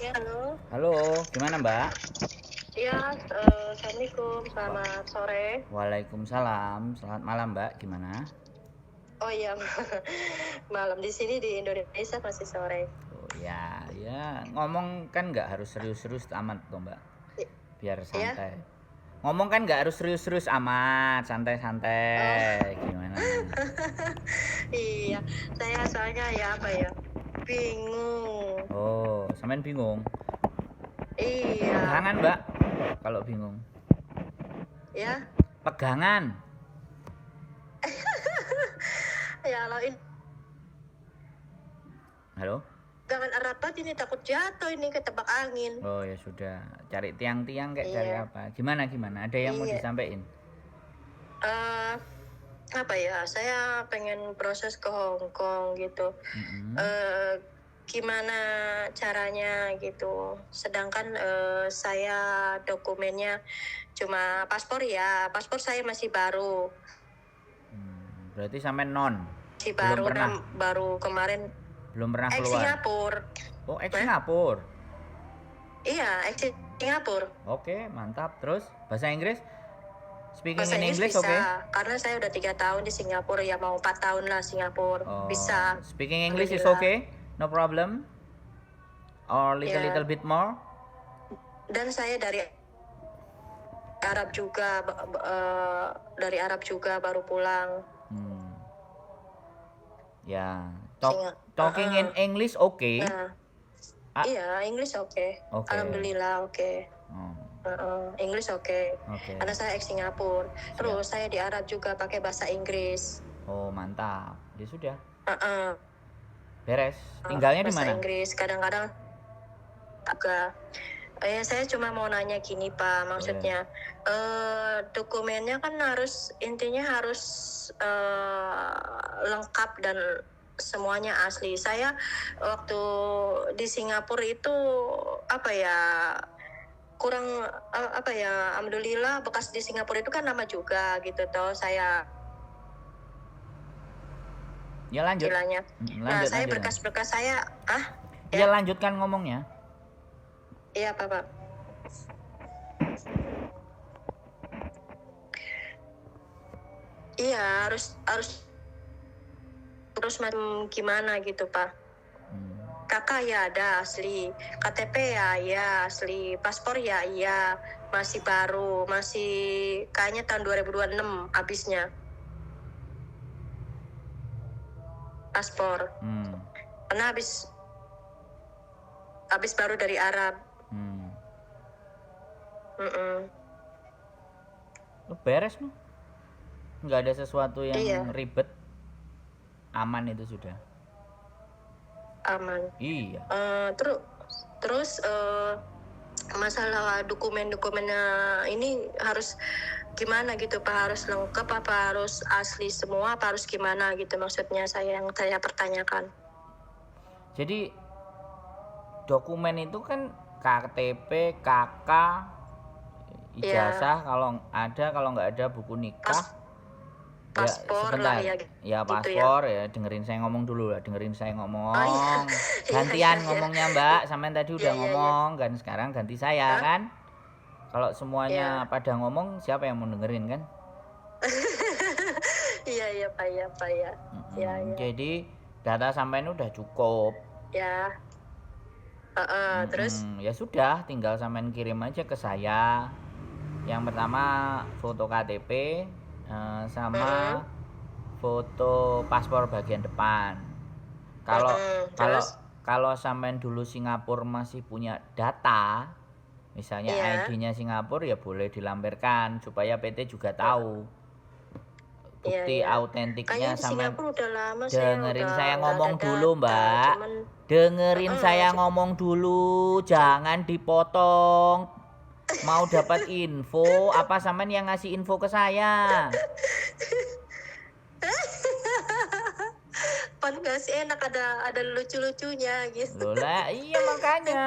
Halo. Halo, gimana Mbak? Iya, Assalamualaikum. Selamat sore. Waalaikumsalam, selamat malam Mbak, gimana? Oh iya, malam di sini di Indonesia masih sore. Oh ya, ngomong kan nggak harus serius-serius amat tuh Mbak, I- biar Ya? santai. Ngomong kan nggak harus serius-serius amat, Oh, santai-santai, gimana? iya. Saya soalnya ya apa ya? Bingung. Oh, sampean bingung? Iya. Pegangan Mbak, kalau bingung. Ya. Pegangan. Ya, kalau ini Halo? jangan rapat ini takut jatuh ini ketebak angin. Oh ya sudah, cari tiang-tiang kayak cari Iya. apa? Gimana? Ada yang mau Iya. disampaikan? Eh, apa ya? Saya pengen proses ke Hong Kong gitu. Mm-mm. Gimana caranya gitu. Sedangkan saya dokumennya cuma paspor ya. Paspor saya masih baru. Berarti sampean non? Masih Belum baru pernah? baru kemarin Belum pernah ex keluar? Singapura. Oh, ex Singapura. Iya, ex Singapura. Oke, mantap. Terus bahasa Inggris? Speaking Bahasa in Inggris English, bisa. oke? Karena saya udah 3 tahun di Singapura ya, mau 4 tahun lah Singapura. Oh, Bisa. speaking English is Alhamdulillah. okay? No problem? Or Ya. little bit more? Dan saya dari Arab juga, dari Arab juga baru pulang. Ya, Singa- talking in English okay? Nah, Ah. iya, English oke. Oke. Alhamdulillah oke. Oh, English oke. oke. Karena saya ex Singapura. Terus saya di Arab juga pakai bahasa Inggris. Oh, mantap. Ya sudah, Uh-uh. beres. Tinggalnya di Bahasa mana? Inggris kadang-kadang agak. Saya cuma mau nanya gini Pak, maksudnya dokumennya kan intinya harus lengkap dan semuanya asli. Saya waktu di Singapura itu apa ya, kurang apa ya, alhamdulillah bekas di Singapura itu kan lama juga gitu toh saya Ya lanjut. istilahnya. Nah, Lanjut, saya lanjut. berkas-berkas saya Ya lanjutkan ngomongnya. iya Pak. Iya, harus terus macam gimana gitu Pak. Kakak ya ada asli, KTP ya asli, paspor ya iya, masih baru, masih kayaknya tahun 2026 habisnya paspor. Karena habis baru dari Arab. Beres nih. Nggak ada sesuatu yang Iya. ribet. Aman itu sudah. Aman. Iya. Terus masalah dokumennya ini harus gimana gitu Pak, harus lengkap apa harus asli semua apa harus gimana gitu, maksudnya yang saya pertanyakan. Jadi dokumen itu kan KTP, KK, ijazah, kalau nggak ada buku nikah. Paspor sebentar. lah ya. Ya gitu paspor ya. Dengerin saya ngomong dulu lah. Oh, iya. Gantian Iya. ngomongnya Mbak. Sampean tadi udah Iya. ngomong kan, sekarang ganti saya kan. Kalau semuanya Iya. pada ngomong, siapa yang mau dengerin kan? Iya Pak ya. Iya. Jadi data sampean udah cukup. Ya. Terus Ya sudah, tinggal sampean kirim aja ke saya. Yang pertama foto KTP sama foto paspor bagian depan. Kalau sampean dulu Singapura masih punya data, misalnya ID-nya Singapura, ya boleh dilampirkan supaya PT juga tahu bukti autentiknya. Sampean dengerin saya ngomong dulu Mbak. Dengerin saya ngomong dulu, jangan dipotong. Mau dapat info apa sampean yang ngasih info ke saya? Pan gak sih enak ada lucu-lucunya gitu. Loh lah, iya makanya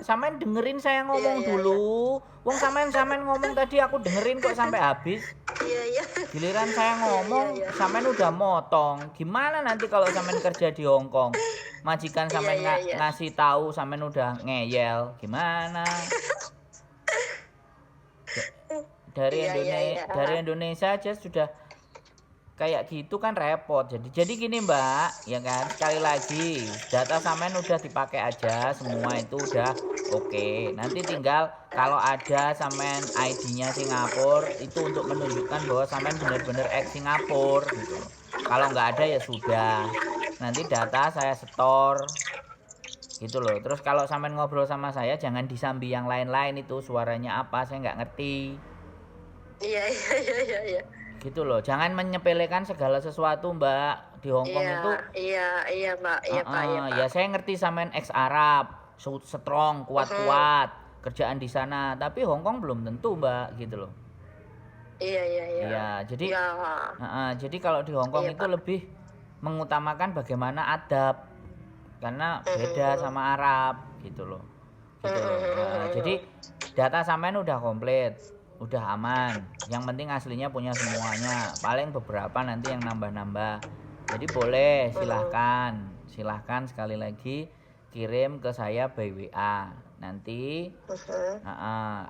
sampean dengerin saya ngomong dulu. Wong sampean ngomong tadi aku dengerin kok sampai habis. Iya, iya. Giliran saya Iya, iya, ngomong, iya. sampean udah motong. Gimana nanti kalau sampean kerja di Hong Kong? Majikan Iya, sampean iya, iya. ngasih tahu sampean udah ngeyel, gimana? Da- Iya, iya, iya. Dari Indonesia aja sudah kayak gitu kan repot. Jadi gini Mbak, ya kan? Sekali lagi, data sampean udah dipakai aja, semua itu udah oke. Nanti tinggal kalau ada sampean ID-nya Singapura itu untuk menunjukkan bahwa sampean benar-benar ex Singapura gitu loh. Kalau nggak ada ya sudah. Nanti data saya setor gitu loh. Terus kalau sampean ngobrol sama saya jangan disambi yang lain-lain itu suaranya apa, saya nggak ngerti. Iya, iya, iya, iya, iya. Gitu loh, jangan menyepelekan segala sesuatu Mbak. Di Hong Kong Iya, itu iya, iya, Pak. Iya, Pak. Iya, Pak. ya saya ngerti sampean ex Arab, strong, Mhm. kuat-kuat, kerjaan di sana. Tapi Hong Kong belum tentu Mbak, gitu loh. Iya, iya, iya. Iya, Ya, jadi kalau di Hong Kong iya, itu Pak. lebih mengutamakan bagaimana adab, karena beda Mhm. sama Arab, gitu loh. Jadi Mhm. data sampean udah komplit, udah aman. Yang penting aslinya punya semuanya. Paling beberapa nanti yang nambah-nambah. Jadi boleh, Mhm. silahkan sekali lagi kirim ke saya by WA. Nanti Mhm.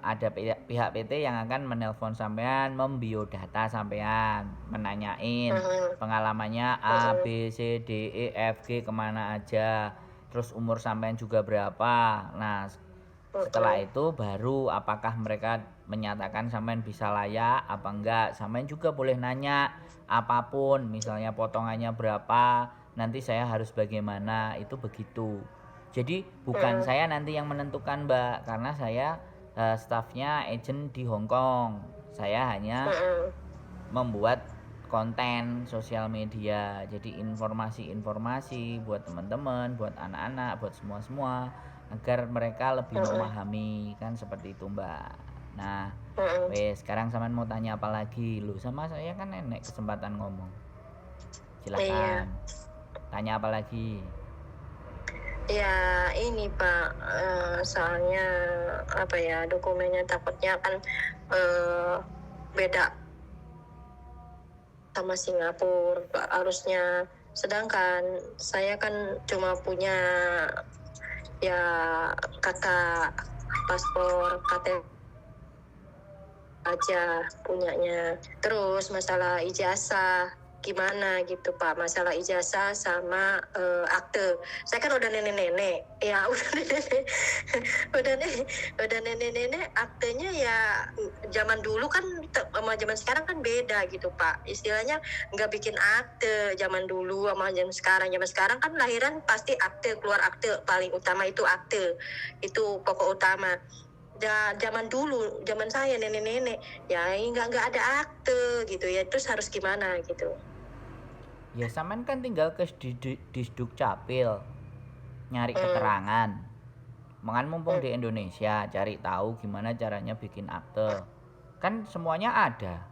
ada pihak PT yang akan menelpon sampean, membiodata sampean, menanyain Mhm. pengalamannya A, Mhm. B, C, D, E, F, G kemana aja, terus umur sampean juga berapa. Nah, setelah Mhm. itu baru apakah mereka menyatakan sampean bisa layak apa enggak. Sampean juga boleh nanya apapun, misalnya potongannya berapa, nanti saya harus bagaimana, itu begitu. Jadi bukan Mhm. saya nanti yang menentukan Mbak, karena saya stafnya agent di Hong Kong. Saya hanya Mhm. membuat konten sosial media. Jadi informasi-informasi buat teman-teman, buat anak-anak, buat semua-semua agar mereka lebih Mhm. memahami kan seperti itu, Mbak. Nah, Mhm. wes sekarang sampean mau tanya apa lagi? Lu sama saya kan enek kesempatan ngomong. Iya. Silahkan. Tanya apa lagi? Ya, ini Pak, soalnya apa ya, dokumennya takutnya kan beda sama Singapura harusnya. Sedangkan saya kan cuma punya ya kakak paspor KTP aja punyanya. Terus masalah ijazah gimana gitu Pak, masalah ijazah sama akte. Saya kan udah nenek-nenek, ya udah nenek, udah nenek-nenek, aktenya ya zaman dulu kan sama zaman sekarang kan beda gitu Pak. Istilahnya nggak bikin akte zaman dulu sama zaman sekarang. Zaman sekarang kan lahiran pasti akte, keluar akte, paling utama itu akte, itu pokok utama. Zaman dulu, zaman saya nenek-nenek, ya nggak ada akte gitu ya, terus harus gimana gitu. Ya sampean kan tinggal ke Disduk Capil nyari Hmm. keterangan. Mangan mumpung Hmm. di Indonesia, cari tahu gimana caranya bikin akte. Kan semuanya ada.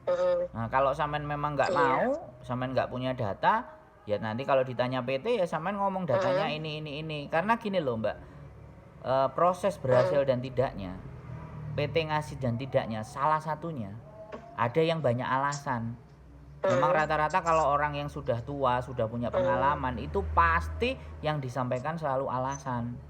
Hmm. Nah, kalau sampean memang nggak Iya. mau, sampean nggak punya data, ya nanti kalau ditanya PT ya sampean ngomong datanya Hmm. ini. Karena gini loh Mbak, proses Hmm. berhasil dan tidaknya, PT ngasih dan tidaknya, salah satunya ada yang banyak alasan. Memang Hmm. rata-rata kalau orang yang sudah tua, sudah punya Hmm. pengalaman, itu pasti yang disampaikan selalu alasan.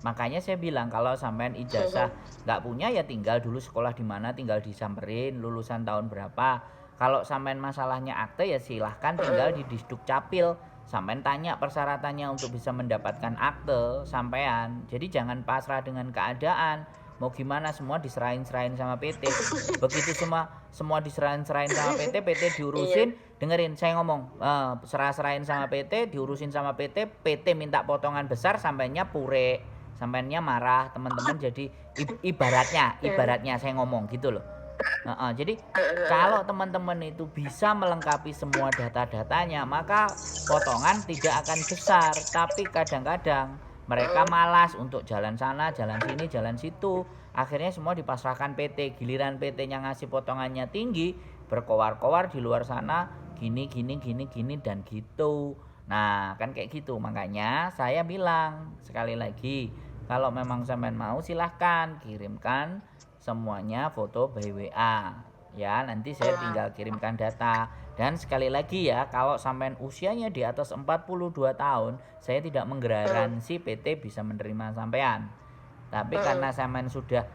Makanya saya bilang kalau sampean ijazah Hmm. nggak punya ya tinggal dulu sekolah di mana, tinggal disamperin, lulusan tahun berapa. Kalau sampean masalahnya akte ya silahkan tinggal Hmm. di Disduk Capil. Sampean tanya persyaratannya untuk bisa mendapatkan akte sampean. Jadi jangan pasrah dengan keadaan. Mau gimana semua diserahin-serahin sama PT. Begitu semua diserahin-serahin sama PT, PT Iya. diurusin, dengerin saya ngomong, serah-serahin sama PT, diurusin sama PT, PT minta potongan besar, sampainya pure, sampainya marah, teman-teman jadi Hmm. ibaratnya saya ngomong gitu loh. Jadi kalau teman-teman itu bisa melengkapi semua data-datanya, maka potongan tidak akan besar, tapi kadang-kadang mereka Hmm. malas untuk jalan sana, jalan sini, jalan situ. Akhirnya semua dipasrahkan PT. Giliran PT-nya ngasih potongannya tinggi, berkoar-koar di luar sana, gini dan gitu. Nah, kan kayak gitu. Makanya saya bilang sekali lagi, kalau memang sampean mau silahkan kirimkan semuanya foto by WA. ya. Nanti saya tinggal kirimkan data. Dan sekali lagi ya, kalau sampean usianya di atas 42 tahun, saya tidak menggaransi PT bisa menerima sampean. Tapi karena sampean sudah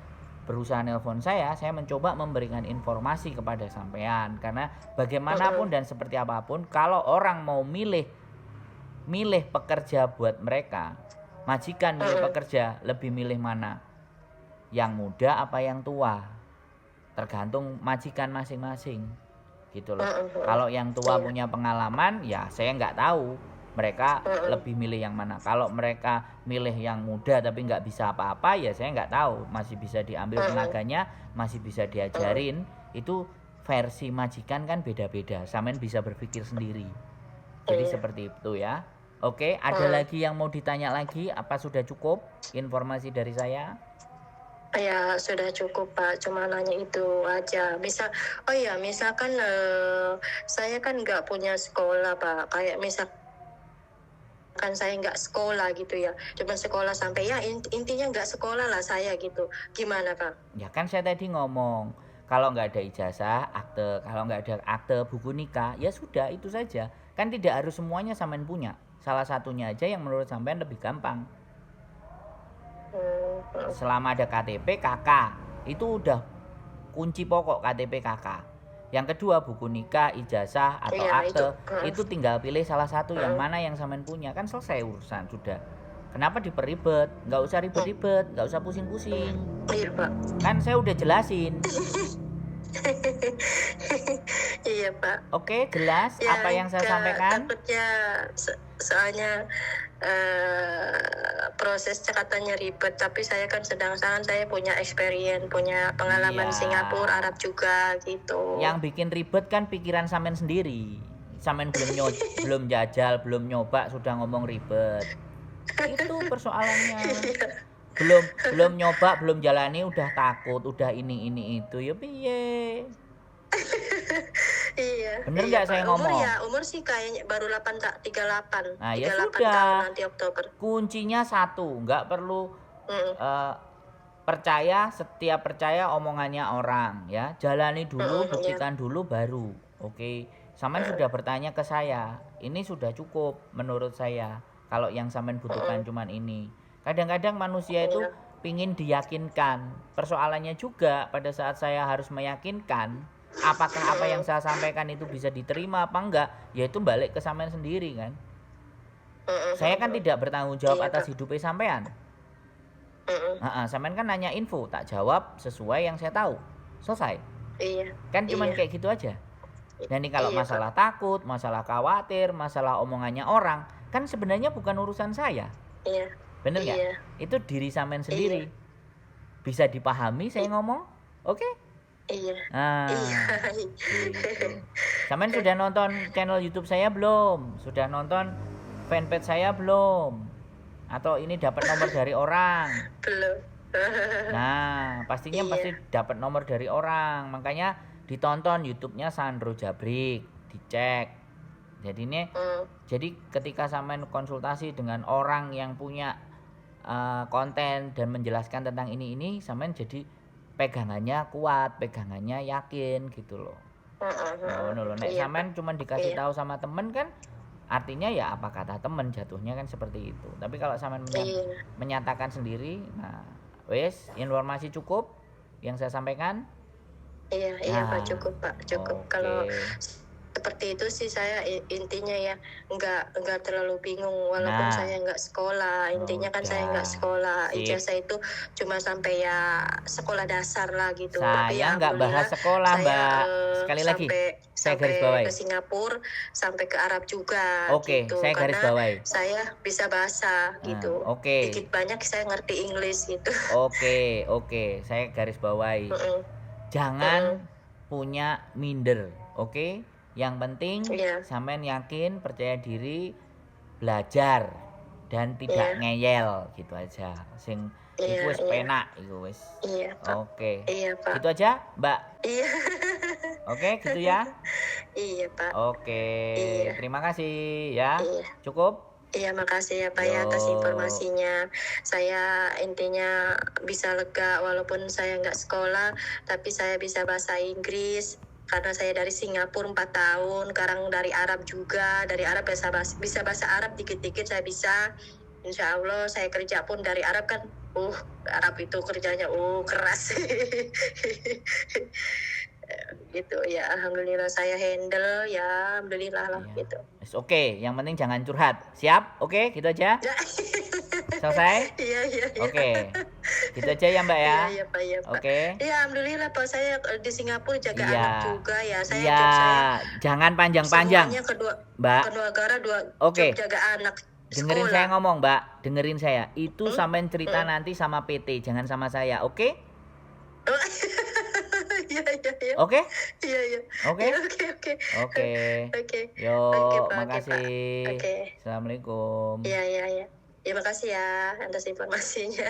berusaha nelpon saya mencoba memberikan informasi kepada sampean. Karena bagaimanapun dan seperti apapun, kalau orang mau milih pekerja buat mereka, majikan milih pekerja, lebih milih mana? Yang muda apa yang tua? Tergantung majikan masing-masing. Gitu loh. Kalau yang tua punya pengalaman, ya saya nggak tahu mereka lebih milih yang mana. Kalau mereka milih yang muda tapi nggak bisa apa-apa, ya saya nggak tahu. Masih bisa diambil tenaganya, masih bisa diajarin. Itu versi majikan kan beda-beda. Sampean bisa berpikir sendiri. Jadi seperti itu ya. Oke, ada lagi yang mau ditanya lagi? Apa sudah cukup informasi dari saya? Ya sudah cukup Pak, cuma nanya itu aja. Misalkan saya kan nggak punya sekolah Pak, kayak misalkan saya nggak sekolah gitu ya, cuma sekolah sampai ya intinya nggak sekolah lah saya gitu. Gimana Pak? Ya kan saya tadi ngomong, kalau nggak ada ijazah, akte, kalau nggak ada akte buku nikah, ya sudah itu saja. Kan tidak harus semuanya sampean punya. Salah satunya aja yang menurut sampean lebih gampang. Selama ada KTP KK, itu udah kunci pokok KTP KK. Yang kedua buku nikah, ijazah atau akte, itu tinggal pilih salah satu yang mana yang sampean punya, kan selesai urusan sudah. Kenapa diperibet? Nggak usah ribet-ribet, nggak usah pusing-pusing. Iya Pak. Kan saya udah jelasin. Iya Pak. Oke, jelas ya, apa yang saya sampaikan? Takutnya soalnya prosesnya katanya ribet, tapi saya kan sedangkan saya punya experience, punya pengalaman Singapura, Arab juga gitu. Yang bikin ribet kan pikiran sampean sendiri. Sampean belum jajal, belum nyoba sudah ngomong ribet. Itu persoalannya. Belum nyoba, belum jalani udah takut, udah ini itu ya piye. Iya. Bener nggak saya ngomong? Umur sih kayaknya baru 38. Nah, 38 ya sudah. tahun nanti Oktober. Kuncinya satu, nggak perlu setiap percaya omongannya orang ya. Jalani dulu, buktikan dulu baru. Oke. Sampean sudah bertanya ke saya. Ini sudah cukup menurut saya. Kalau yang sampean butuhkan cuman ini. Kadang-kadang manusia itu pingin diyakinkan. Persoalannya juga pada saat saya harus meyakinkan apakah apa yang saya sampaikan itu bisa diterima apa enggak, yaitu balik ke sampean sendiri kan. Saya kan tidak bertanggung jawab atas hidupnya sampean. Sampean kan nanya info, tak jawab sesuai yang saya tahu. Selesai. Iya. Kan cuman kayak gitu aja. Dan ini kalau masalah takut, masalah khawatir, masalah omongannya orang, kan sebenarnya bukan urusan saya. Iya. Bener nggak? Iya. Itu diri sampean sendiri. Bisa dipahami saya ngomong? Oke? Iya. Gitu. Sampean sudah nonton channel YouTube saya belum? Sudah nonton fanpage saya belum? Atau ini dapat nomor dari orang? Belum. Nah, pastinya pasti dapat nomor dari orang. Makanya ditonton YouTube-nya Sandro Jabrik, dicek. Jadi ketika sampean konsultasi dengan orang yang punya konten dan menjelaskan tentang ini sampean jadi pegangannya kuat, pegangannya yakin gitu loh. Nek sampean cuma dikasih tahu sama temen kan artinya ya apa kata temen, jatuhnya kan seperti itu. Tapi kalau sampean menyatakan sendiri, nah wes informasi cukup yang saya sampaikan. Iya Pak, cukup Pak, cukup. Kalau seperti itu sih saya intinya ya nggak terlalu bingung walaupun saya nggak sekolah, intinya kan saya nggak sekolah. Ijazah itu cuma sampai ya sekolah dasar lah gitu. Saya nggak bahas sekolah Mbak, sekali lagi saya garis bawahi ke Singapura, sampai ke Arab juga. Oke, gitu. saya garis bawahi. Saya bisa bahasa gitu. Oke. Dikit banyak saya ngerti Inggris gitu. Oke, saya garis bawahi. Jangan punya minder, oke? Yang penting sampean yakin, percaya diri, belajar dan tidak ngeyel gitu aja. Sing iku wis penak iku wis. Oke. Iya, Pak. Gitu aja, Mbak. Iya. Oke, gitu ya. Iya, Pak. Oke. Terima kasih ya. Cukup? Iya, makasih ya Pak ya atas Yo. informasinya. Saya intinya bisa lega walaupun saya nggak sekolah, tapi saya bisa bahasa Inggris. Karena saya dari Singapura 4 tahun, sekarang dari Arab juga. Dari Arab bisa bahasa Arab dikit-dikit saya bisa. Insya Allah saya kerja pun dari Arab kan. Arab itu kerjanya keras. Gitu ya, alhamdulillah saya handle ya, alhamdulillah lah Iya. gitu. Oke, yang penting jangan curhat. Siap? Oke, gitu aja. Selesai? Iya. Oke. Gitu aja ya, Mbak ya. Iya Pak, iya Pak. Oke. Iya, alhamdulillah Pak, saya di Singapura jaga Iya. anak juga ya. Iya, jangan panjang-panjang. Semuanya Mbak. kedua negara Oke. jaga anak Dengerin sekolah. saya ngomong, Mbak. Dengerin saya. Itu sampean cerita nanti sama PT, jangan sama saya, oke? Iya. Oke? Iya. Oke? Oke. Yo, Oke, Pak. makasih. Oke. Assalamualaikum. Iya. Ya, makasih ya atas informasinya.